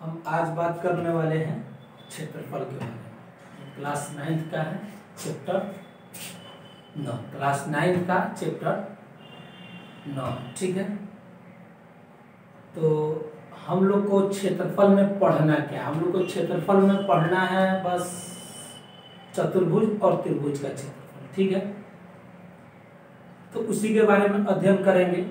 हम आज बात करने वाले हैं क्षेत्रफल के बारे में। क्लास 9 का है चैप्टर 9, क्लास 9 का चैप्टर 9, ठीक है। तो हम लोग को क्षेत्रफल में पढ़ना क्या, हम लोग को क्षेत्रफल में पढ़ना है बस चतुर्भुज और त्रिभुज का क्षेत्रफल, ठीक है। तो उसी के बारे में अध्ययन करेंगे।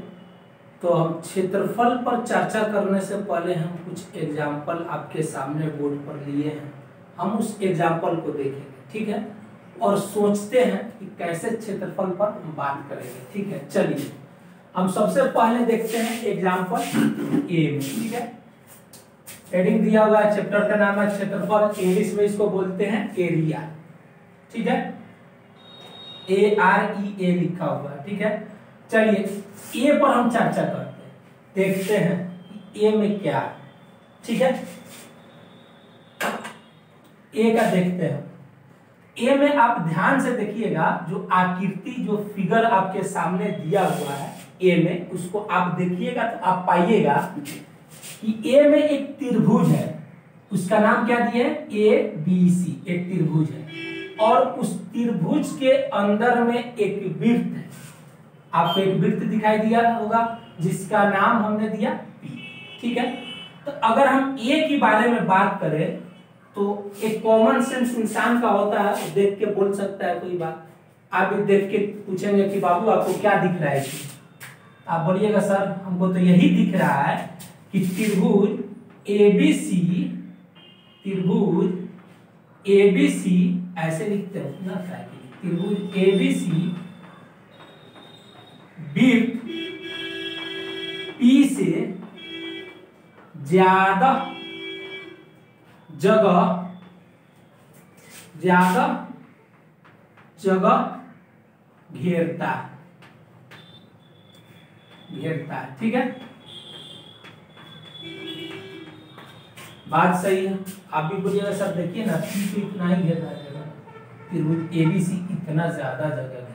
तो हम क्षेत्रफल पर चर्चा करने से पहले हम कुछ एग्जाम्पल आपके सामने बोर्ड पर लिए हैं, हम उस एग्जाम्पल को देखेंगे, ठीक है। और सोचते हैं कि कैसे क्षेत्रफल पर हम बात करेंगे, ठीक है। चलिए हम सबसे पहले देखते हैं एग्जाम्पल ए में, ठीक है। हेडिंग दिया हुआ है, चैप्टर का नाम है क्षेत्रफल, इंग्लिश में इसको बोलते हैं एरिया, ठीक है। AREA लिखा हुआ है, ठीक है। चलिए ए पर हम चर्चा करते हैं, देखते हैं ए में क्या है, ठीक है। ए का देखते हैं। ए में आप ध्यान से देखिएगा, जो आकृति जो फिगर आपके सामने दिया हुआ है ए में, उसको आप देखिएगा तो आप पाइएगा कि ए में एक त्रिभुज है, उसका नाम क्या दिया है ABC, एक त्रिभुज है। और उस त्रिभुज के अंदर में एक वृत्त है, आपको एक वृत्त दिखाई दिया होगा जिसका नाम हमने दिया P, ठीक है। तो अगर हम ए के बारे में बात करें तो एक कॉमन सेंस इंसान का होता है, देख के बोल सकता है कोई बात। आप देख के पूछेंगे कि बाबू आपको क्या दिख रहा है, आप बोलिएगा सर हमको तो यही दिख रहा है कि त्रिभुज ABC ऐसे लिखते हो ना, त्रिभुज ABC वृत्त P से ज्यादा जगह घेरता है, ठीक है। बात सही है, आप भी बोलिएगा सर देखिए ना P तो इतना ही घेर रहा है जगह, त्रिभुज ABC इतना ज्यादा जगह है।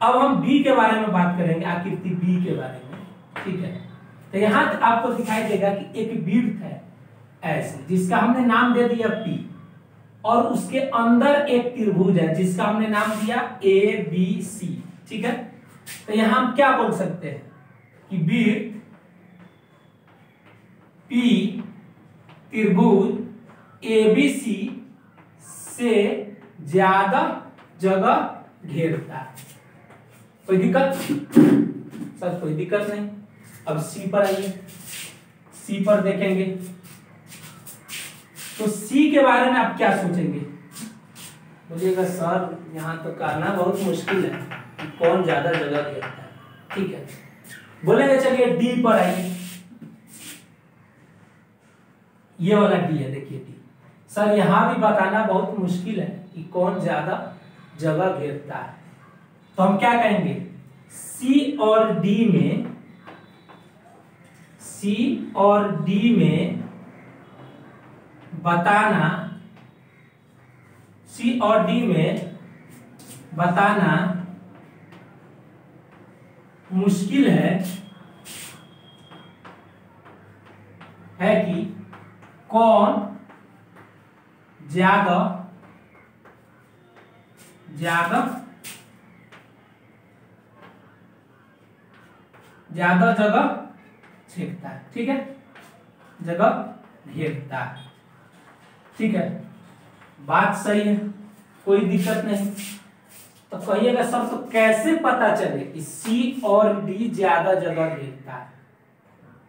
अब हम B के बारे में बात करेंगे, आकृति B के बारे में, ठीक है। तो यहाँ आपको दिखाई देगा कि एक वृत्त है ऐसे, जिसका हमने नाम दे दिया P, और उसके अंदर एक त्रिभुज है जिसका हमने नाम दिया ABC, ठीक है। तो यहाँ हम क्या बोल सकते हैं कि वृत्त P त्रिभुज ABC से ज्यादा जगह घेरता है। कोई दिक्कत सर? कोई दिक्कत नहीं। अब C पर आइए, C पर देखेंगे तो C के बारे में आप क्या सोचेंगे? बोलिएगा सर यहाँ तो कहना बहुत मुश्किल है कि कौन ज्यादा जगह घेरता है, ठीक है। बोलेंगे चलिए D पर आइए, ये वाला D है, देखिए D। सर यहाँ भी बताना बहुत मुश्किल है कि कौन ज्यादा जगह घेरता है। तो हम क्या कहेंगे, C और D में बताना मुश्किल है कि कौन ज्यादा जगह छेड़ता है, ठीक है, जगह घेरता है, ठीक है। बात सही है, कोई दिक्कत नहीं। तो कहिएगा सर तो कैसे पता चले कि C और D ज्यादा जगह घेरता है?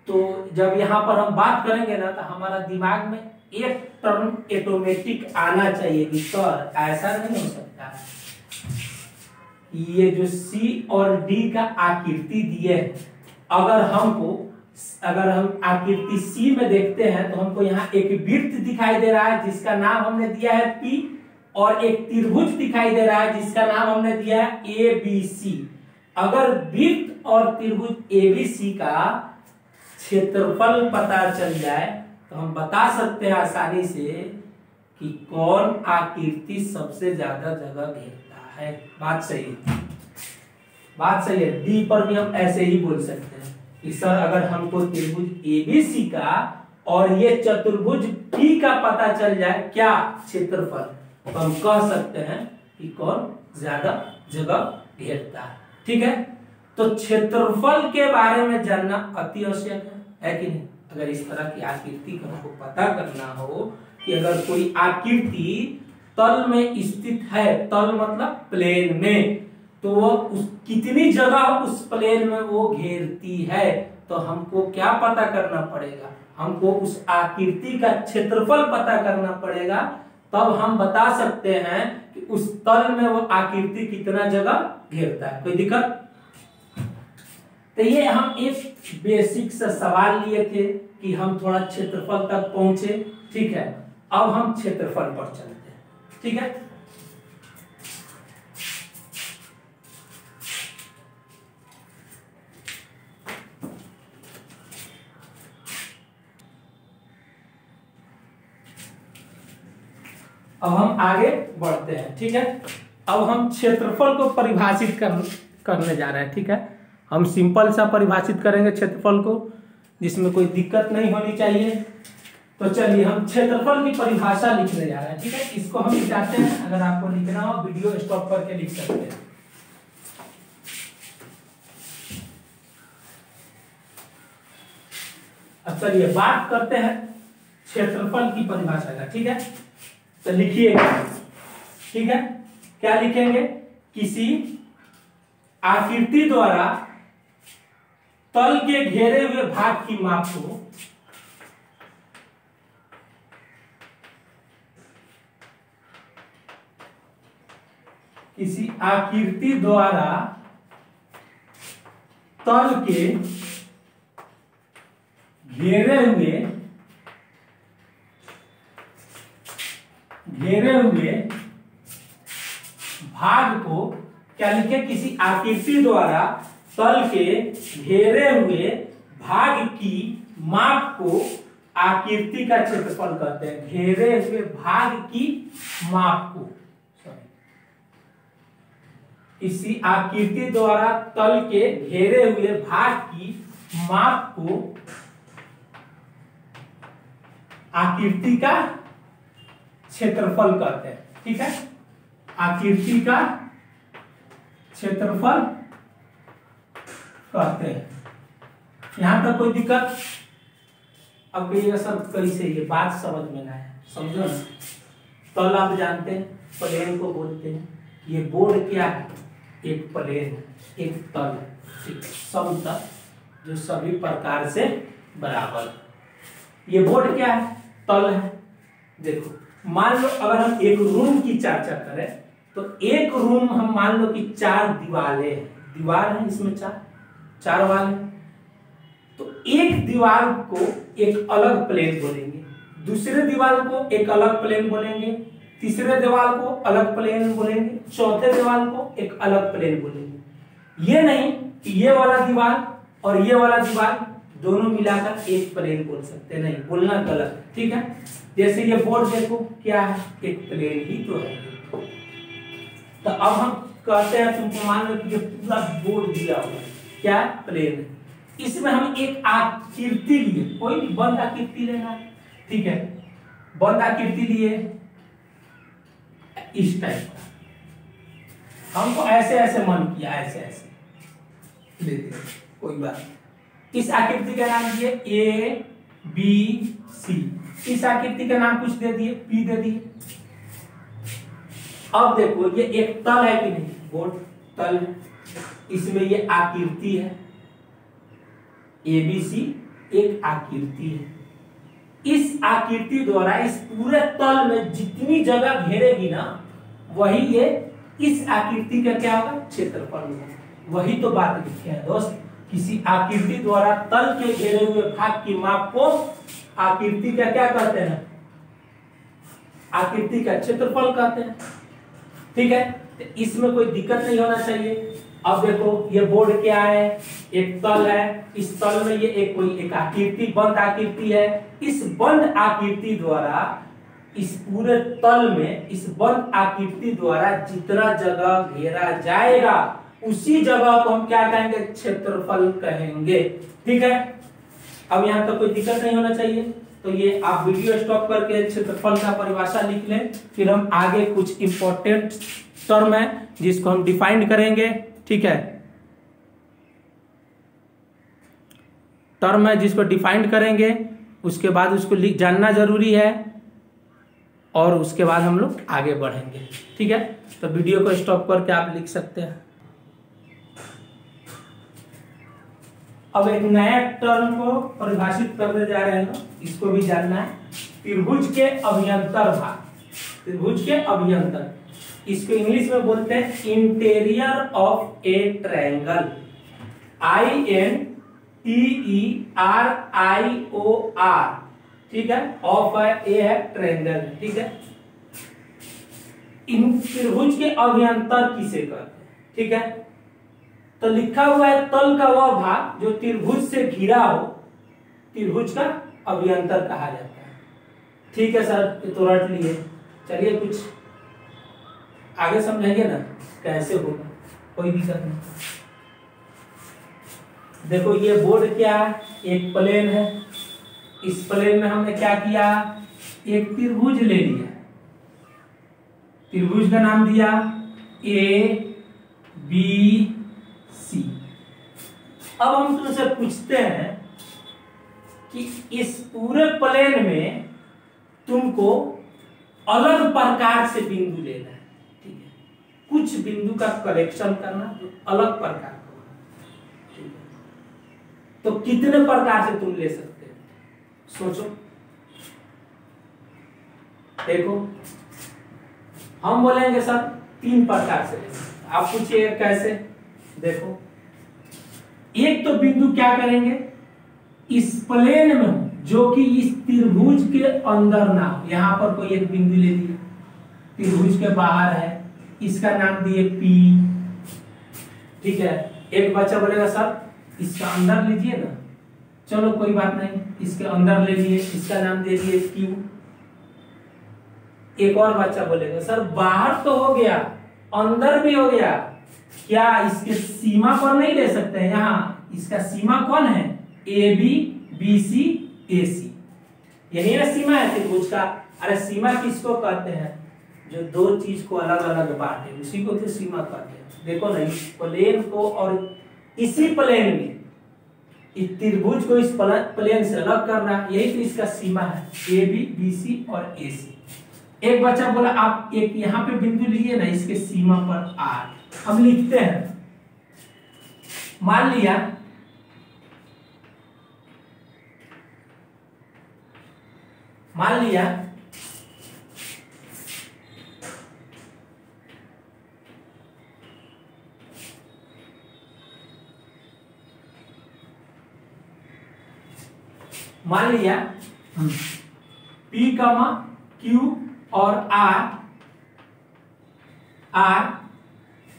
तो जब यहाँ पर हम बात करेंगे ना तो हमारा दिमाग में एक टर्म ऑटोमेटिक आना चाहिए कि सर ऐसा नहीं हो सकता, ये जो C और D का आकृति दिए है, अगर हम आकृति C में देखते हैं तो हमको यहाँ एक वृत्त दिखाई दे रहा है जिसका नाम हमने दिया है P, और एक त्रिभुज दिखाई दे रहा है जिसका नाम हमने दिया है ABC। अगर वृत्त और त्रिभुज ABC का क्षेत्रफल पता चल जाए तो हम बता सकते हैं आसानी से कि कौन आकृति सबसे ज्यादा जगह घेरता है। बात सही है। D पर भी हम ऐसे ही बोल सकते हैं कि सर अगर हमको त्रिभुज ABC का और ये चतुर्भुज P का पता चल जाए क्या क्षेत्रफल, तो हम कह सकते हैं कि कौन ज्यादा जगह घेरता है। ठीक है, तो क्षेत्रफल के बारे में जानना अति आवश्यक है कि नहीं। अगर इस तरह की आकृति का हमको पता करना हो कि अगर कोई आकृति तल में स्थित है, तल मतलब प्लेन में, तो वो कितनी जगह उस प्लेन में वो घेरती है, तो हमको क्या पता करना पड़ेगा, हमको उस आकृति का क्षेत्रफल पता करना पड़ेगा। तब हम बता सकते हैं कि उस तल में वो आकृति कितना जगह घेरता है। कोई दिक्कत? तो ये हम एक बेसिक सा सवाल लिए थे कि हम थोड़ा क्षेत्रफल तक पहुंचे। ठीक है, अब हम क्षेत्रफल पर चलते हैं। ठीक है, अब हम आगे बढ़ते हैं। ठीक है, अब हम क्षेत्रफल को परिभाषित करने जा रहे हैं। ठीक है, हम सिंपल सा परिभाषित करेंगे क्षेत्रफल को, जिसमें कोई दिक्कत नहीं होनी चाहिए। तो चलिए हम क्षेत्रफल की परिभाषा लिखने जा रहे हैं। ठीक है, इसको हम चाहते हैं, अगर आपको लिखना हो वीडियो स्टॉप करके लिख सकते हैं। अब चलिए बात करते हैं क्षेत्रफल की परिभाषा का। ठीक है, तो लिखिएगा। ठीक है, क्या लिखेंगे, किसी आकृति द्वारा तल के घेरे हुए भाग की माप को किसी आकृति द्वारा तल के घेरे हुए भाग को क्या लिखे, किसी आकृति द्वारा तल के घेरे हुए भाग की माप को आकृति का क्षेत्रफल कहते हैं। घेरे हुए भाग की माप को, किसी आकृति द्वारा तल के घेरे हुए भाग की माप को आकृति का क्षेत्रफल कहते हैं। ठीक है, आकृति का क्षेत्रफल कहते हैं। यहां तक कोई दिक्कत? अब कहिएगा सर कैसे, ये बात समझ में ना है, समझो ना। तल आप जानते हैं, प्लेन को बोलते हैं। ये बोर्ड क्या है, एक प्लेन है, एक तल, एक समतल जो सभी प्रकार से बराबर। ये बोर्ड क्या है, तल है। देखो मान लो अगर हम एक रूम की चर्चा करें, तो एक रूम हम मान लो कि 4 दीवारें हैं, दीवार है इसमें 4 वाल है। तो एक दीवार को एक अलग प्लेन बोलेंगे, दूसरे दीवार को एक अलग प्लेन बोलेंगे, तीसरे दीवार को अलग प्लेन बोलेंगे, चौथे दीवार को एक अलग प्लेन बोलेंगे। ये नहीं कि ये वाला दीवार और ये वाला दीवार दोनों मिलाकर एक प्लेन बोल सकते, नहीं, बोलना गलत। ठीक है, जैसे ये बोर्ड देखो क्या है, एक प्लेन ही तो है। तो अब हम कहते हैं तुमको मान लो कि ये पूरा बोर्ड दिया हुआ है, क्या प्लेन है। इसमें हम एक आकृति लिए, कोई भी बंद आकृति लेना है। ठीक है, बंद आकृति लिए इस टाइप का, हमको ऐसे ऐसे मन किया, ऐसे ऐसे लेते हैं, कोई बात। इस आकृति का नाम दिए ए बी सी, इस आकृति का नाम कुछ दे दिए, पी दे दिए। अब देखो ये एक तल है कि नहीं, बोर्ड तल है, इसमें ये आकृति है एबीसी, एक आकृति है। इस आकृति द्वारा इस पूरे तल में जितनी जगह घेरेगी ना, वही ये इस आकृति का क्या होगा, क्षेत्रफल होगा। वही तो बात लिखे है दोस्त, किसी आकृति द्वारा तल के घेरे हुए भाग की माप को आकृति का क्या कहते हैं, आकृति का क्षेत्रफल कहते हैं। ठीक है, तो इसमें कोई दिक्कत नहीं होना चाहिए। अब देखो ये बोर्ड क्या है, एक तल है, इस तल में ये एक आकृति, बंद आकृति है। इस बंद आकृति द्वारा इस पूरे तल में इस बंद आकृति द्वारा जितना जगह घेरा जाएगा, उसी जगह को हम क्या कहेंगे, क्षेत्रफल कहेंगे। ठीक है, अब यहां तो कोई दिक्कत नहीं होना चाहिए। तो ये आप वीडियो स्टॉप करके क्षेत्रफल का परिभाषा लिख लें, फिर हम आगे कुछ इंपॉर्टेंट टर्म है जिसको हम डिफाइन करेंगे। ठीक है, टर्म है जिसको डिफाइन करेंगे, उसके बाद उसको जानना जरूरी है और उसके बाद हम लोग आगे बढ़ेंगे। ठीक है, तो वीडियो को स्टॉप करके आप लिख सकते हैं। अब एक नया टर्म को परिभाषित करने जा रहे हैं, इसको भी जानना है। त्रिभुज के अभ्यंतर भाग, त्रिभुज के अभ्यंतर, इसको इंग्लिश में बोलते हैं interior of A triangle, INTERIOR। ठीक है, ऑफ ए है ट्रायंगल। ठीक है, इन त्रिभुज के अभ्यंतर किसे कहते हैं? ठीक है, तो लिखा हुआ है तल का वह भाग जो त्रिभुज से घिरा हो, त्रिभुज का अभ्यंतर कहा जाता है। ठीक है सर, ये तो रट लिए, चलिए कुछ आगे समझेंगे ना कैसे होगा, कोई दिक्कत नहीं। देखो ये बोर्ड क्या है, एक प्लेन है, इस प्लेन में हमने क्या किया, एक त्रिभुज ले लिया, त्रिभुज का नाम दिया ABC। अब हम तुमसे पूछते हैं कि इस पूरे प्लेन में तुमको अलग प्रकार से बिंदु लेना है। ठीक है, कुछ बिंदु का कलेक्शन करना जो अलग प्रकार का। ठीक है, तो कितने प्रकार से तुम ले सकते हो, सोचो। देखो हम बोलेंगे सर 3 प्रकार से ले सकते, आप पूछिए कैसे। देखो एक तो बिंदु क्या करेंगे, इस प्लेन में हो जो कि इस त्रिभुज के अंदर ना हो। यहां पर कोई एक बिंदु ले लिया, त्रिभुज के बाहर है, इसका नाम दिए P। ठीक है, एक बच्चा बोलेगा सर इसका अंदर लीजिए ना, चलो कोई बात नहीं, इसके अंदर ले लिए, इसका नाम दे दिए Q। एक और बच्चा बोलेगा सर बाहर तो हो गया, अंदर भी हो गया, क्या इसके सीमा पर नहीं ले सकते हैं? यहाँ इसका सीमा कौन है, AB BC AC, यही ना सीमा है त्रिभुज का। अरे सीमा किसको कहते हैं, जो दो चीज को अलग अलग बांटे, उसी को तो सीमा कहते हैं। देखो ना इस प्लेन को और इसी प्लेन में इस त्रिभुज को इस प्लेन से अलग करना, यही तो इसका सीमा है, AB BC और AC। एक बच्चा बोला आप एक यहाँ पे बिंदु लीजिए ना, इसके सीमा पर R। हम लिखते हैं, मान लिया P, Q और R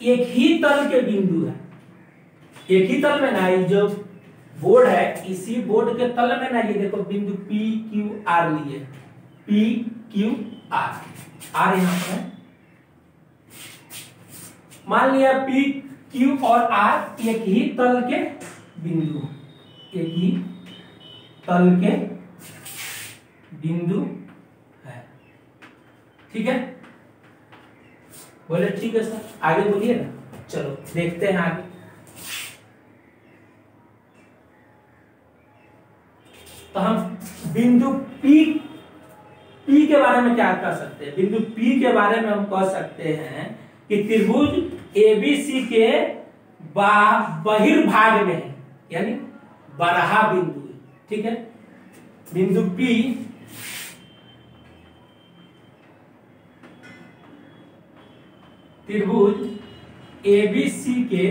एक ही तल के बिंदु है। एक ही तल में ना, ये जो बोर्ड है इसी बोर्ड के तल में ना, ये देखो बिंदु P Q R लिए, P Q R, R यहां पर है। मान लिया P Q और R एक ही तल के बिंदु, एक ही तल के बिंदु है। ठीक है, बोले ठीक है सर, आगे बोलिए ना, चलो देखते हैं आगे। तो हम बिंदु P के बारे में क्या कह सकते हैं, बिंदु P के बारे में हम कह सकते हैं कि त्रिभुज ABC के बहिर्भाग में है, यानी बराहा बिंदु है। ठीक है, बिंदु P त्रिभुज ABC के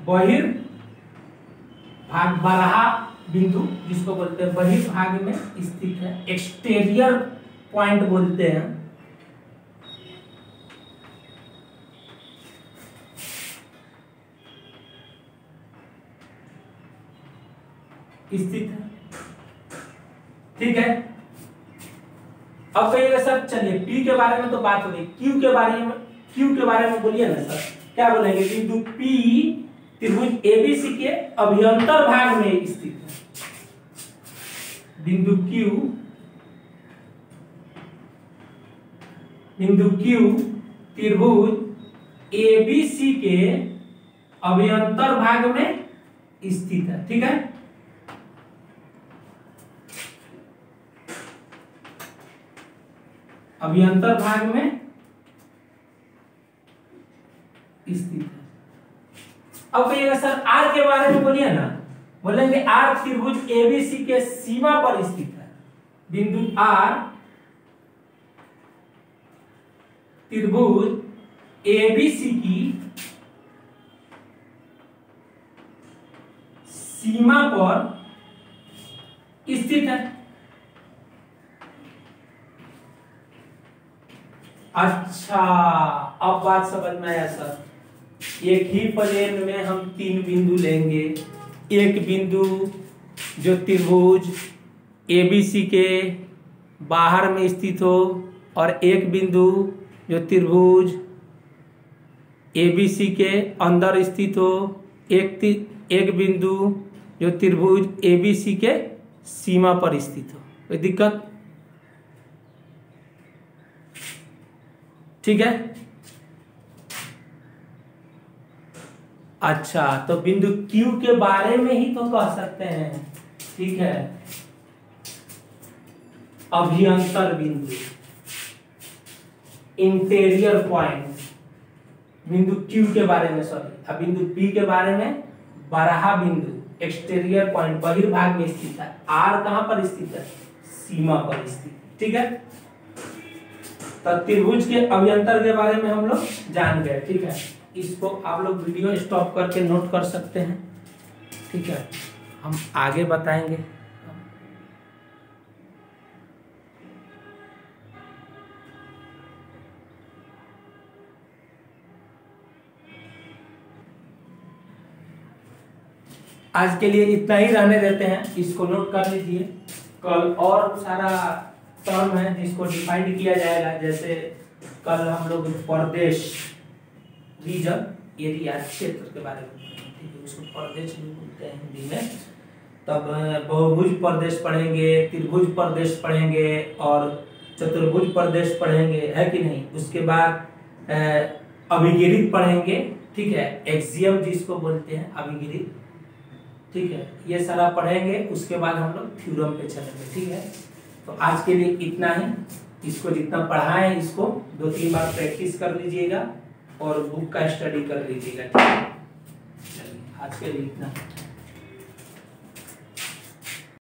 बहिर्भाग, बराहा बिंदु जिसको बोलते हैं बहिर्भाग में स्थित है, एक्सटीरियर पॉइंट बोलते हैं। स्थित है। ठीक है, अब कहिएगा सर चलिए P के बारे में तो बात हो गई, Q के बारे में बोलिए ना सर, क्या बोलेंगे, बिंदु P त्रिभुज एबीसी के अभ्यंतर भाग में स्थित है। बिंदु Q त्रिभुज एबीसी के अभ्यंतर भाग में स्थित है। ठीक है, अभ्यंतर भाग में स्थित है। अब कहिएगा सर आर के बारे में बोलिए ना, बोलेंगे आर त्रिभुज एबीसी के सीमा पर स्थित है। बिंदु आर त्रिभुज एबीसी की सीमा पर स्थित है। अच्छा, अब बात समझ में आया सर। एक ही प्लेन में हम 3 बिंदु लेंगे। एक बिंदु जो त्रिभुज एबीसी के बाहर में स्थित हो और एक बिंदु जो त्रिभुज एबीसी के अंदर स्थित हो। एक बिंदु जो त्रिभुज एबीसी के सीमा पर स्थित हो। कोई दिक्कत? ठीक है। अच्छा, तो बिंदु Q के बारे में ही तो कह सकते हैं। ठीक है, अभ्यंतर बिंदु, इंटीरियर पॉइंट बिंदु Q के बारे में, सॉरी। अब बिंदु P के बारे में बारहा बिंदु, एक्सटीरियर पॉइंट, बहिर्भाग में स्थित है। R कहां पर स्थित है? सीमा पर स्थित। ठीक है, तो त्रिभुज के अभ्यंतर के बारे में हम लोग जान गए। ठीक है, इसको आप लोग वीडियो स्टॉप करके नोट कर सकते हैं। ठीक है, हम आगे बताएंगे। आज के लिए इतना ही रहने देते हैं, इसको नोट कर लीजिए। कल और सारा टर्म है जिसको डिफाइंड किया जाएगा। जैसे कल हम लोग प्रदेश, रीजन, एरिया, क्षेत्र के बारे में, ठीक है, उसको प्रदेश भी बोलते हैं हिंदी में। तब बहुभुज प्रदेश पढ़ेंगे, त्रिभुज प्रदेश पढ़ेंगे और चतुर्भुज प्रदेश पढ़ेंगे, है कि नहीं। उसके बाद अभिगिरित पढ़ेंगे। ठीक है, एक्सियम जिसको बोलते हैं, अभिगिरित। ठीक है, ये सारा पढ़ेंगे। उसके बाद हम लोग थ्योरम पे चलेंगे। ठीक है, तो आज के लिए इतना ही। इसको जितना पढ़ा है इसको 2-3 बार प्रैक्टिस कर लीजिएगा और बुक का स्टडी कर लीजिएगा। ठीक है, चलिए आज के लिए इतना।